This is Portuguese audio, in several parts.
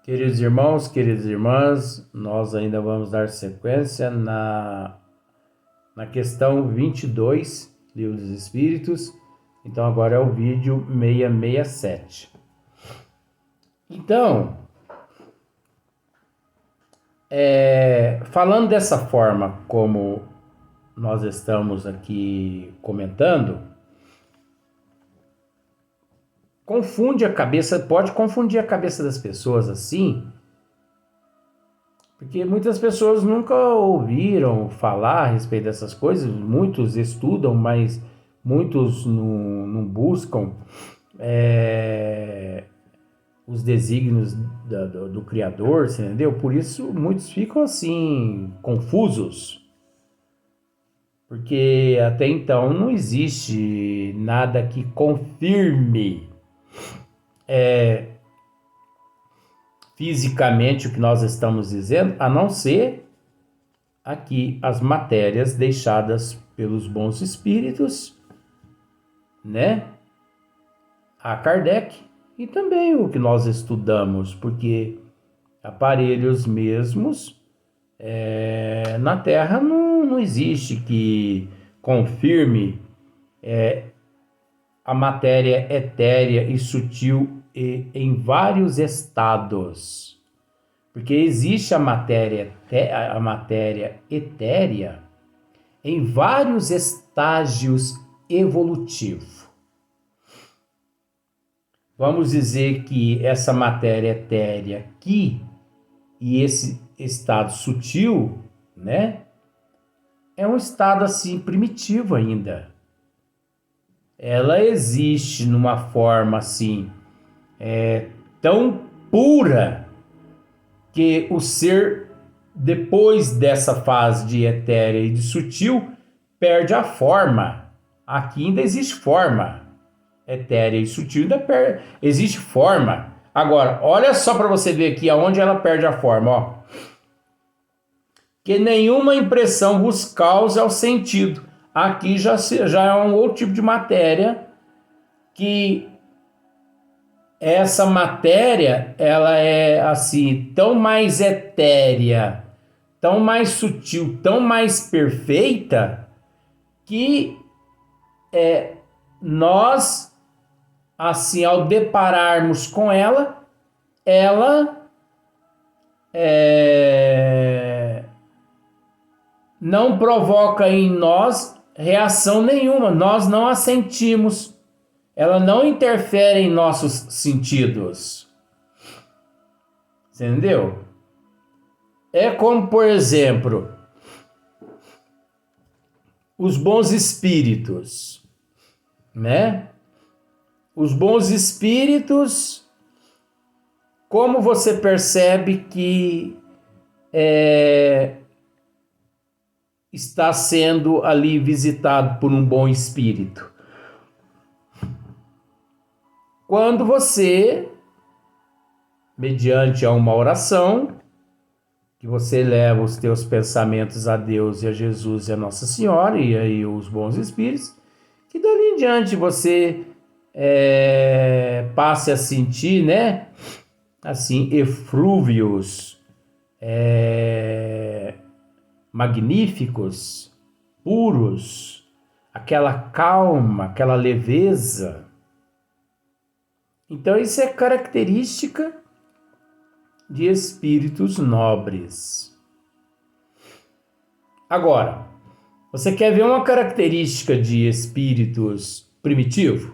Queridos irmãos, queridas irmãs, nós ainda vamos dar sequência na questão 22, Livro dos Espíritos. Então agora é o vídeo 667. Então, falando dessa forma como nós estamos aqui comentando, pode confundir a cabeça das pessoas assim, porque muitas pessoas nunca ouviram falar a respeito dessas coisas, muitos estudam, mas muitos não buscam os desígnios do Criador, você entendeu? Por isso muitos ficam assim, confusos, porque até então não existe nada que confirme fisicamente o que nós estamos dizendo, a não ser aqui as matérias deixadas pelos bons espíritos, né? A Kardec, e também o que nós estudamos, porque aparelhos mesmos na Terra não existe que confirme a matéria etérea e sutil em vários estados. Porque existe a matéria etérea em vários estágios evolutivos. Vamos dizer que essa matéria etérea aqui e esse estado sutil, né, é um estado assim primitivo ainda. Ela existe numa forma assim tão pura que o ser, depois dessa fase de etérea e de sutil, perde a forma. Aqui ainda existe forma. Etérea e sutil ainda existe forma. Agora, olha só para você ver aqui aonde ela perde a forma, ó. Que nenhuma impressão vos cause ao sentido. Aqui já é um outro tipo de matéria, que essa matéria, ela é assim, tão mais etérea, tão mais sutil, tão mais perfeita, que nós, assim, ao depararmos com ela, ela não provoca em nós reação nenhuma, nós não a sentimos, ela não interfere em nossos sentidos. Você entendeu? É como, por exemplo, os bons espíritos, né? Os bons espíritos, como você percebe que está sendo ali visitado por um bom espírito? Quando você, mediante uma oração, que você leva os teus pensamentos a Deus e a Jesus e a Nossa Senhora e aí os bons espíritos, que dali em diante você passe a sentir, né, assim, eflúvios magníficos, puros, aquela calma, aquela leveza. Então isso é característica de espíritos nobres. Agora, você quer ver uma característica de espíritos primitivos?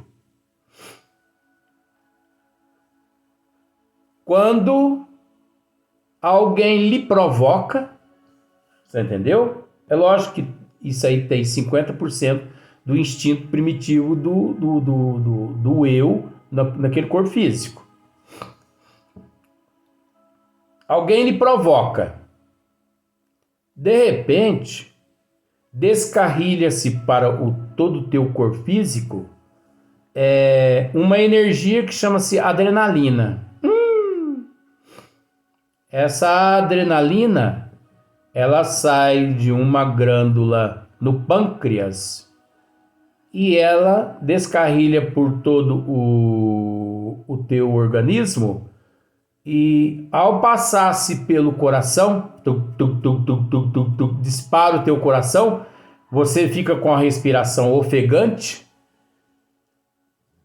Quando alguém lhe provoca, você entendeu? É lógico que isso aí tem 50% do instinto primitivo do eu naquele corpo físico. Alguém lhe provoca. De repente, descarrilha-se para todo o teu corpo físico uma energia que chama-se adrenalina. Essa adrenalina, ela sai de uma glândula no pâncreas e ela descarrilha por todo o teu organismo E ao passar-se pelo coração, dispara o teu coração, você fica com a respiração ofegante,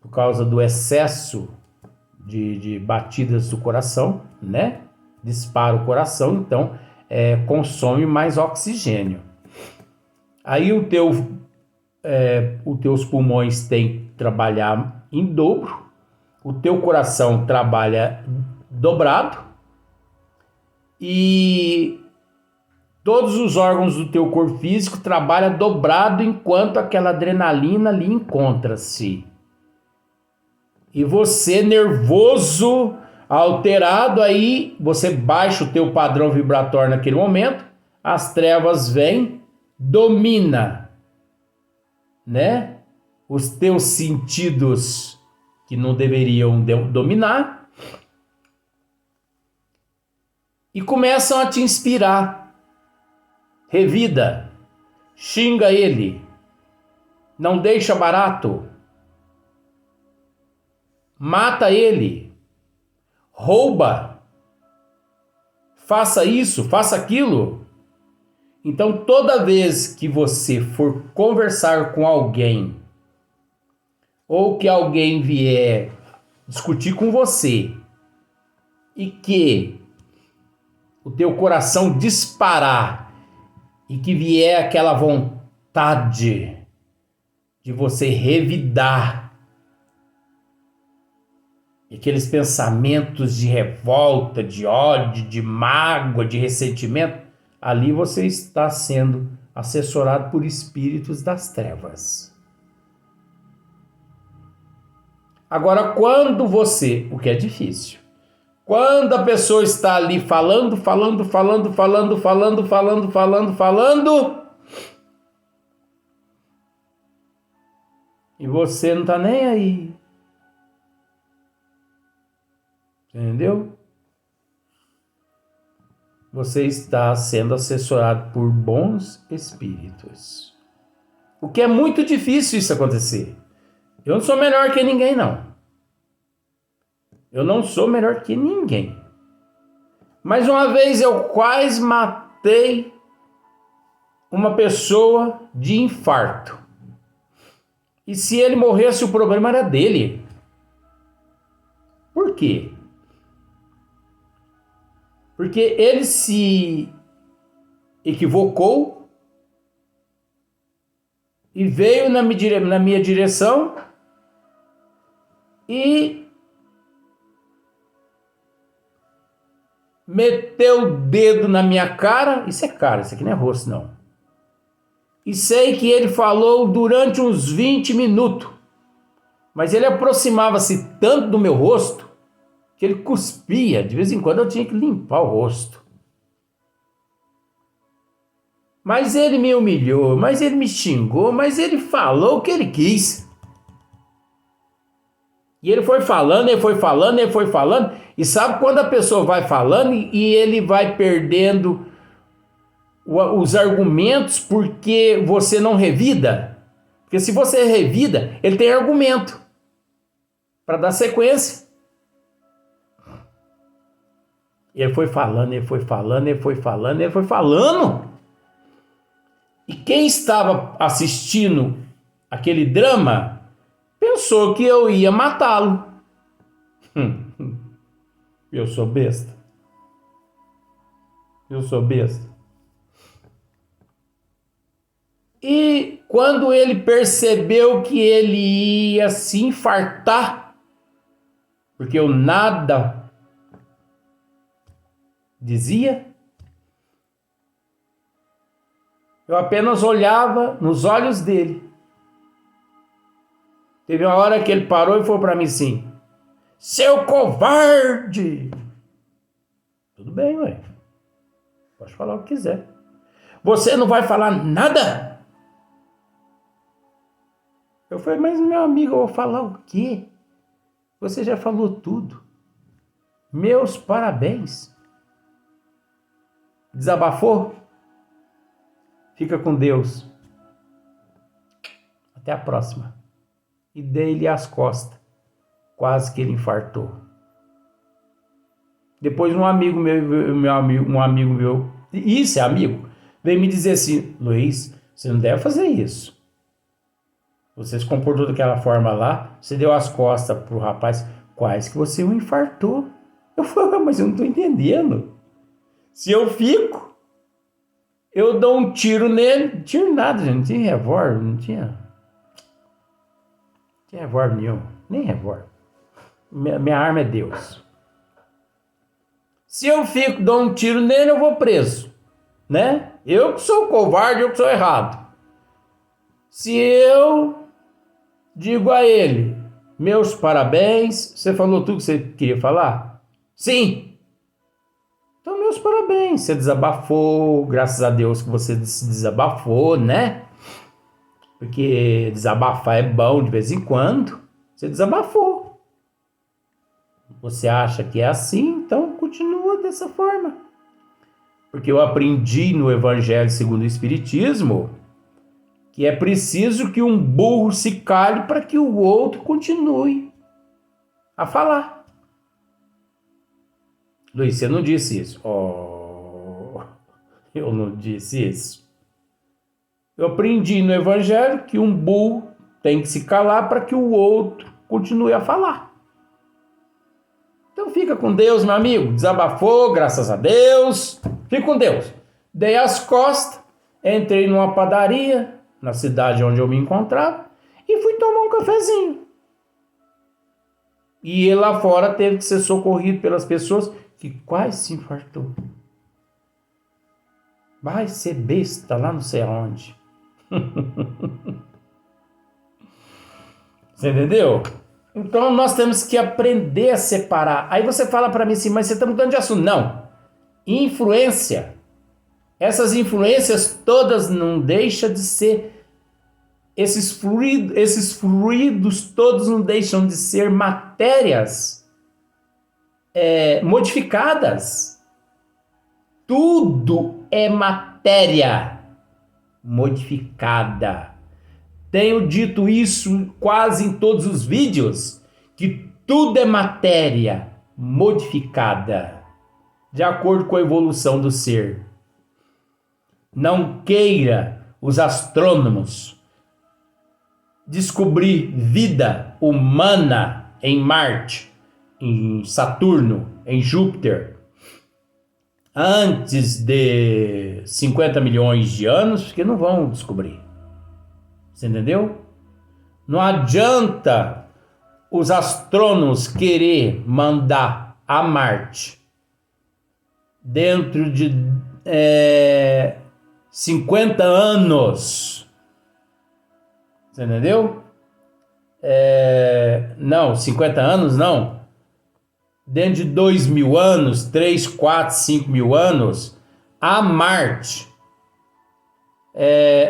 por causa do excesso de batidas do coração, né? Dispara o coração, então consome mais oxigênio. Aí os teus pulmões têm que trabalhar em dobro, o teu coração trabalha dobrado e todos os órgãos do teu corpo físico trabalham dobrado enquanto aquela adrenalina ali encontra-se. E você nervoso, alterado, aí você baixa o teu padrão vibratório naquele momento, as trevas vêm, domina, né? Os teus sentidos que não deveriam dominar e começam a te inspirar. Revida, xinga ele, não deixa barato, mata ele, rouba, faça isso, faça aquilo. Então, toda vez que você for conversar com alguém, ou que alguém vier discutir com você, e que o teu coração disparar, e que vier aquela vontade de você revidar, aqueles pensamentos de revolta, de ódio, de mágoa, de ressentimento, ali você está sendo assessorado por espíritos das trevas. Agora, quando você, o que é difícil, quando a pessoa está ali falando, e você não está nem aí, entendeu? Você está sendo assessorado por bons espíritos. O que é muito difícil isso acontecer. Eu não sou melhor que ninguém, não. Eu não sou melhor que ninguém. Mas uma vez eu quase matei uma pessoa de infarto. E se ele morresse, o problema era dele. Por quê? Porque ele se equivocou e veio na minha direção e meteu o dedo na minha cara. Isso é cara, isso aqui não é rosto, não. E sei que ele falou durante uns 20 minutos. Mas ele aproximava-se tanto do meu rosto que ele cuspia. De vez em quando eu tinha que limpar o rosto. Mas ele me humilhou, mas ele me xingou, mas ele falou o que ele quis. E ele foi falando. E sabe quando a pessoa vai falando e ele vai perdendo os argumentos porque você não revida? Porque se você revida, ele tem argumento para dar sequência. E ele foi falando. E quem estava assistindo aquele drama pensou que eu ia matá-lo. Eu sou besta. E quando ele percebeu que ele ia se infartar, porque eu nada dizia, eu apenas olhava nos olhos dele. Teve uma hora que ele parou e falou para mim assim: seu covarde! Tudo bem, ué. Pode falar o que quiser. Você não vai falar nada? Eu falei: mas meu amigo, eu vou falar o quê? Você já falou tudo. Meus parabéns. Desabafou? Fica com Deus. Até a próxima. E dei-lhe as costas. Quase que ele infartou. Depois um amigo meu, isso é amigo, veio me dizer assim: Luiz, você não deve fazer isso. Você se comportou daquela forma lá, você deu as costas pro rapaz, quase que você o infartou. Eu falei: mas eu não tô entendendo. Se eu fico, eu dou um tiro nele. Tiro nada, gente. Não tinha revólver, não tinha revólver nenhum. Nem revólver. Minha arma é Deus. Se eu fico, dou um tiro nele, eu vou preso. Né? Eu que sou o covarde, eu que sou errado. Se eu digo a ele: meus parabéns, você falou tudo que você queria falar? Sim. Então, meus parabéns, você desabafou, graças a Deus que você se desabafou, né? Porque desabafar é bom de vez em quando. Você desabafou. Você acha que é assim, então continua dessa forma. Porque eu aprendi no Evangelho segundo o Espiritismo que é preciso que um burro se cale para que o outro continue a falar. Luiz, você não disse isso. Oh, eu não disse isso. Eu aprendi no Evangelho que um burro tem que se calar para que o outro continue a falar. Então fica com Deus, meu amigo. Desabafou, graças a Deus. Fica com Deus. Dei as costas, entrei numa padaria, na cidade onde eu me encontrava, e fui tomar um cafezinho. E ele lá fora teve que ser socorrido pelas pessoas que quase se infartou. Vai ser besta lá não sei aonde. Você entendeu? Então nós temos que aprender a separar. Aí você fala para mim assim, mas você está mudando de assunto. Não. Influência. Essas influências todas não deixam de ser... Esses fluidos todos não deixam de ser matérias modificadas. Tudo é matéria modificada. Tenho dito isso quase em todos os vídeos, que tudo é matéria modificada, de acordo com a evolução do ser. Não queira os astrônomos descobrir vida humana em Marte, em Saturno, em Júpiter, antes de 50 milhões de anos, porque não vão descobrir. Você entendeu? Não adianta os astrônomos querer mandar a Marte dentro de 50 anos. Você entendeu? Não, 50 anos não. Dentro de 2.000 anos, 3, 4, 5 mil anos, a Marte,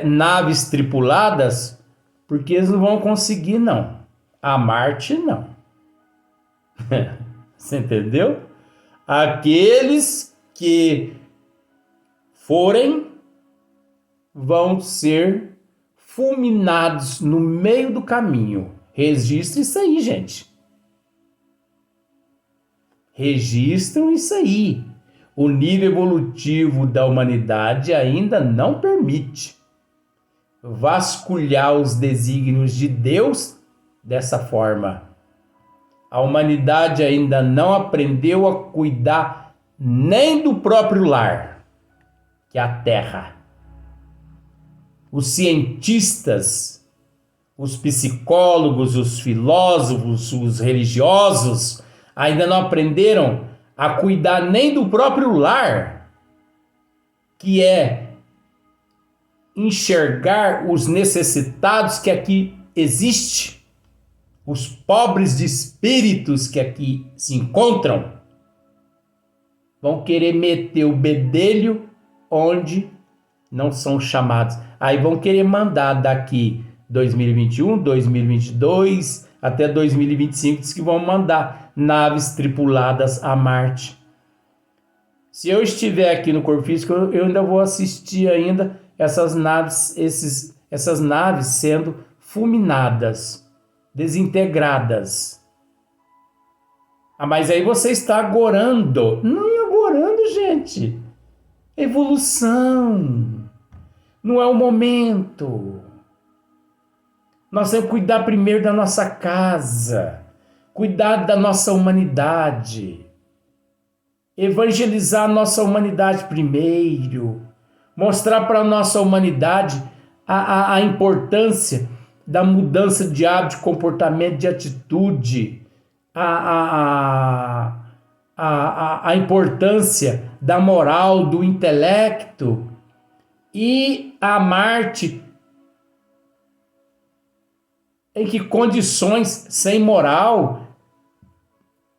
naves tripuladas, porque eles não vão conseguir, não. A Marte, não. Você entendeu? Aqueles que forem vão ser fulminados no meio do caminho. Registre isso aí, gente. Registram isso aí. O nível evolutivo da humanidade ainda não permite vasculhar os desígnios de Deus dessa forma. A humanidade ainda não aprendeu a cuidar nem do próprio lar, que é a Terra. Os cientistas, os psicólogos, os filósofos, os religiosos ainda não aprenderam a cuidar nem do próprio lar, que é enxergar os necessitados que aqui existem, os pobres de espíritos que aqui se encontram. Vão querer meter o bedelho onde não são chamados. Aí vão querer mandar daqui 2021, 2022 até 2025, diz que vão mandar naves tripuladas a Marte. Se eu estiver aqui no corpo físico, eu ainda vou assistir ainda essas naves sendo fulminadas, desintegradas. Ah, mas aí você está agorando. Não é agorando, gente. Evolução. Não é o momento. Nós temos que cuidar primeiro da nossa casa. Cuidar da nossa humanidade. Evangelizar a nossa humanidade primeiro. Mostrar para a nossa humanidade a importância da mudança de hábito, de comportamento, de atitude. A importância da moral, do intelecto. E a Marte, em que condições sem moral,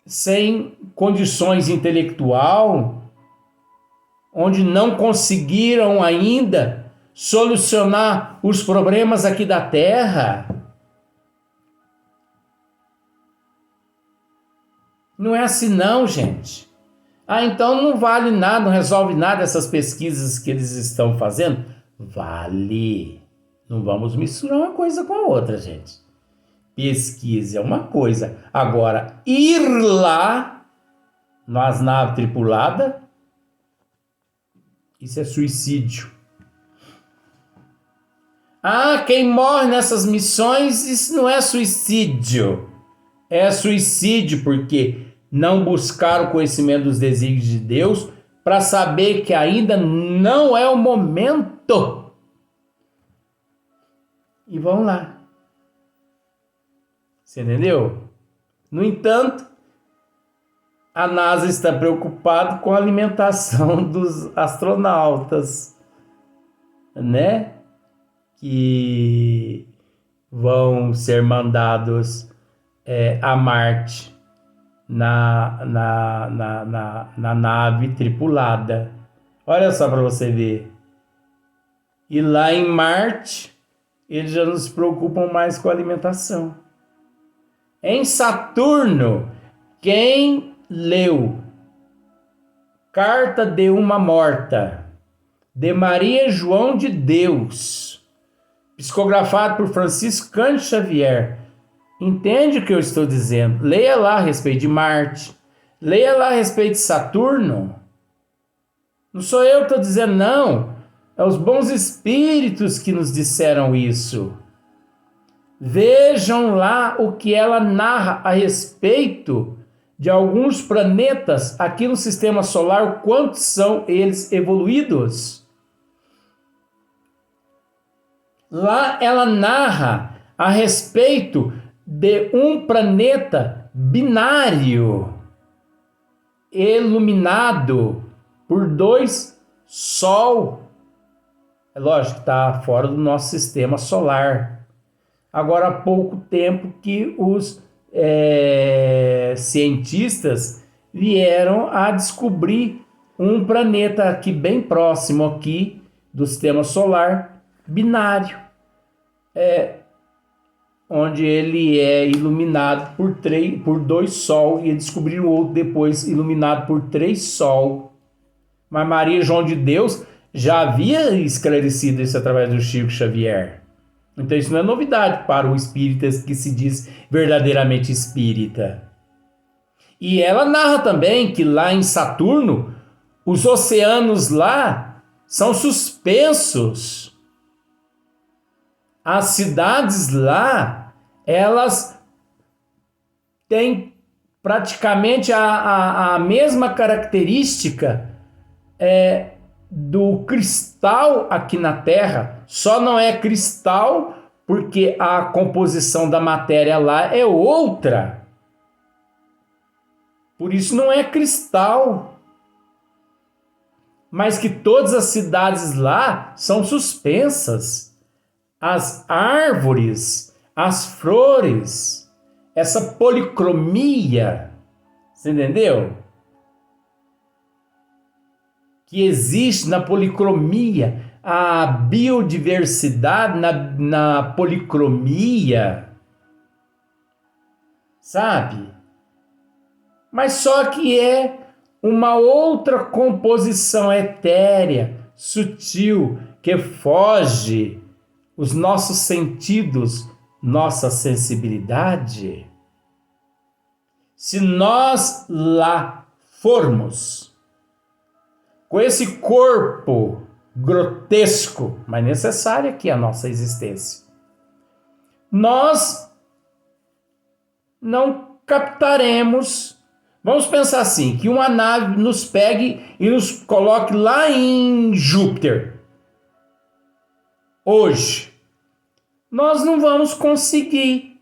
sem condições intelectual, onde não conseguiram ainda solucionar os problemas aqui da Terra. Não é assim não, gente. Ah, então não vale nada, não resolve nada essas pesquisas que eles estão fazendo? Vale. Não vamos misturar uma coisa com a outra, gente. Pesquisa é uma coisa. Agora, ir lá nas naves tripuladas, isso é suicídio. Ah, quem morre nessas missões, isso não é suicídio. É suicídio porque não buscaram o conhecimento dos desígnios de Deus para saber que ainda não é o momento. E vão lá. Você entendeu? No entanto, a NASA está preocupada com a alimentação dos astronautas, né? Que vão ser mandados a Marte na nave tripulada. Olha só para você ver. E lá em Marte, eles já não se preocupam mais com a alimentação. Em Saturno, quem leu Carta de uma Morta, de Maria João de Deus, psicografado por Francisco Cândido Xavier, entende o que eu estou dizendo? Leia lá a respeito de Marte. Leia lá a respeito de Saturno. Não sou eu que estou dizendo, não. É os bons espíritos que nos disseram isso. Vejam lá o que ela narra a respeito de alguns planetas aqui no Sistema Solar, o quanto são eles evoluídos. Lá ela narra a respeito de um planeta binário, iluminado por 2 Sol. É lógico que está fora do nosso sistema solar. Agora há pouco tempo que os cientistas vieram a descobrir um planeta aqui bem próximo aqui do sistema solar, binário. Onde ele é iluminado por 2 Sol, e descobriram outro depois iluminado por 3 Sol. Mas Maria João de Deus já havia esclarecido isso através do Chico Xavier. Então isso não é novidade para o espírita que se diz verdadeiramente espírita. E ela narra também que lá em Saturno, os oceanos lá são suspensos. As cidades lá, elas têm praticamente a mesma característica do cristal aqui na Terra. Só não é cristal porque a composição da matéria lá é outra. Por isso não é cristal. Mas que todas as cidades lá são suspensas. As árvores, as flores, essa policromia, você entendeu? Que existe na policromia, a biodiversidade na policromia, sabe? Mas só que é uma outra composição etérea, sutil, que foge os nossos sentidos, nossa sensibilidade. se nós lá formos, com esse corpo grotesco, mas necessário aqui a nossa existência, nós não captaremos. Vamos pensar assim, que uma nave nos pegue e nos coloque lá em Júpiter. Hoje, nós não vamos conseguir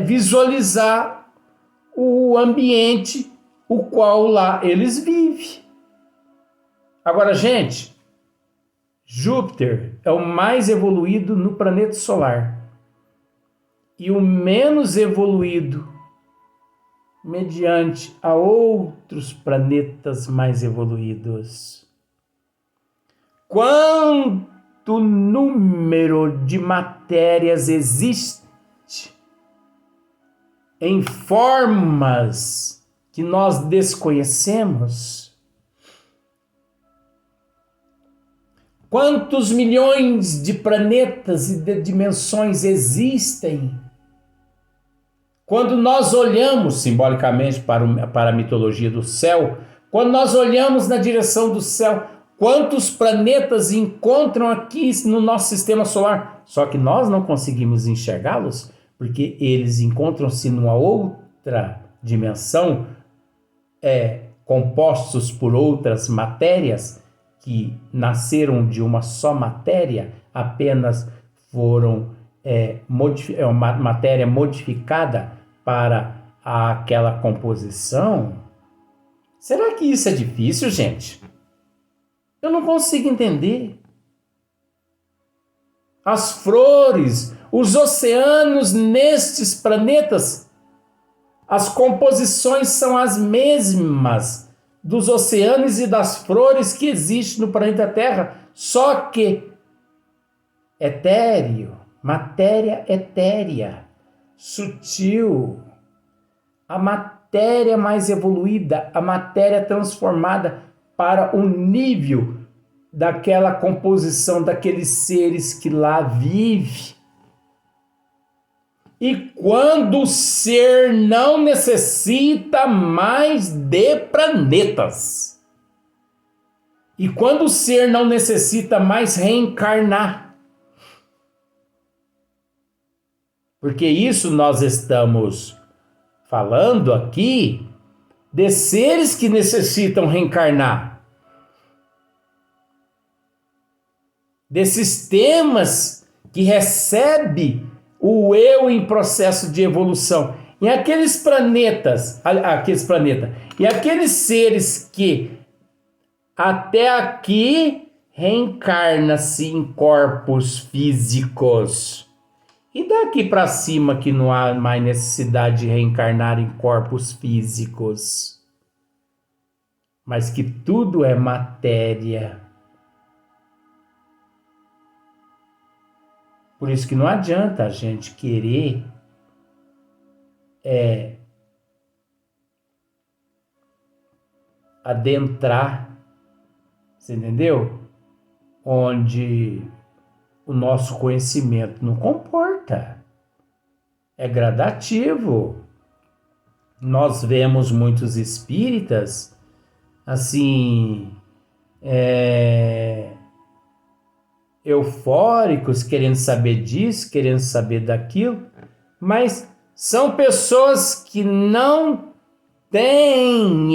visualizar o ambiente o qual lá eles vivem. Agora, gente, Júpiter é o mais evoluído no planeta solar e o menos evoluído mediante a outros planetas mais evoluídos. Quanto número de matérias existe em formas que nós desconhecemos? Quantos milhões de planetas e de dimensões existem? Quando nós olhamos simbolicamente para a mitologia do céu, quando nós olhamos na direção do céu, quantos planetas encontram aqui no nosso sistema solar? Só que nós não conseguimos enxergá-los, porque eles encontram-se numa outra dimensão, compostos por outras matérias que nasceram de uma só matéria, apenas foram uma matéria modificada para aquela composição. Será que isso é difícil, gente? Eu não consigo entender. As flores, os oceanos nestes planetas, as composições são as mesmas dos oceanos e das flores que existem no planeta Terra, só que etéreo, matéria etérea, sutil, a matéria mais evoluída, a matéria transformada para o nível daquela composição, daqueles seres que lá vivem. E quando o ser não necessita mais de planetas, e quando o ser não necessita mais reencarnar, porque isso nós estamos falando aqui de seres que necessitam reencarnar, de sistemas que recebem o eu em processo de evolução. E aqueles planetas, e aqueles seres que até aqui reencarna-se em corpos físicos. E daqui para cima que não há mais necessidade de reencarnar em corpos físicos. Mas que tudo é matéria. Por isso que não adianta a gente querer adentrar, você entendeu? Onde o nosso conhecimento não comporta. É gradativo. Nós vemos muitos espíritas, assim, eufóricos, querendo saber disso, querendo saber daquilo, mas são pessoas que não têm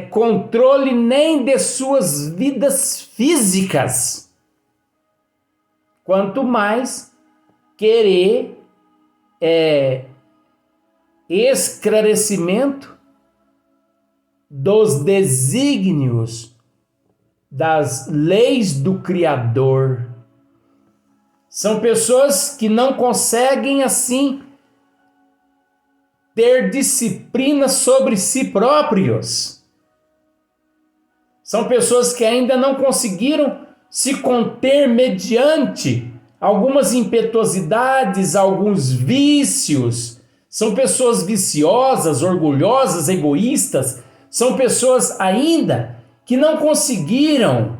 controle nem de suas vidas físicas. Quanto mais querer esclarecimento dos desígnios, das leis do Criador. São pessoas que não conseguem, assim, ter disciplina sobre si próprios. São pessoas que ainda não conseguiram se conter mediante algumas impetuosidades, alguns vícios. São pessoas viciosas, orgulhosas, egoístas. São pessoas ainda que não conseguiram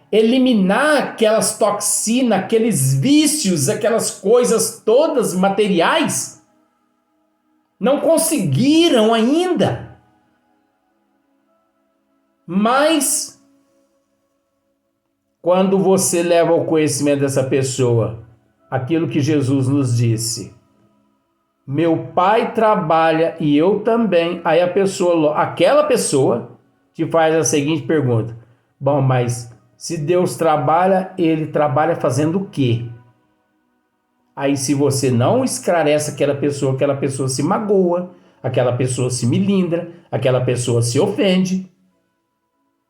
eliminar aquelas toxinas, aqueles vícios, aquelas coisas todas materiais. Não conseguiram ainda. Mas, quando você leva ao conhecimento dessa pessoa aquilo que Jesus nos disse, meu pai trabalha e eu também, aí aquela pessoa te faz a seguinte pergunta: bom, mas se Deus trabalha, ele trabalha fazendo o quê? Aí, se você não esclarece aquela pessoa se magoa, aquela pessoa se melindra, aquela pessoa se ofende.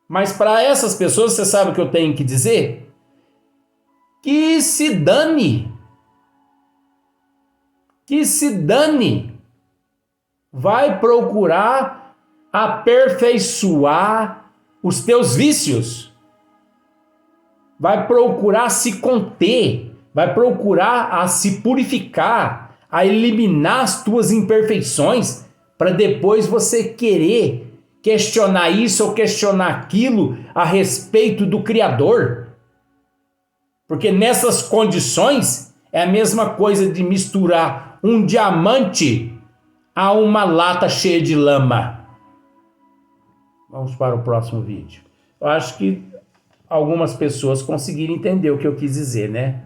Mas para essas pessoas, você sabe o que eu tenho que dizer? Que se dane. Que se dane. Vai procurar aperfeiçoar os teus vícios. Vai procurar se conter. Vai procurar a se purificar, a eliminar as tuas imperfeições, para depois você querer questionar isso ou questionar aquilo a respeito do Criador. Porque nessas condições é a mesma coisa de misturar um diamante a uma lata cheia de lama. Vamos para o próximo vídeo. Eu acho que algumas pessoas conseguiram entender o que eu quis dizer, né?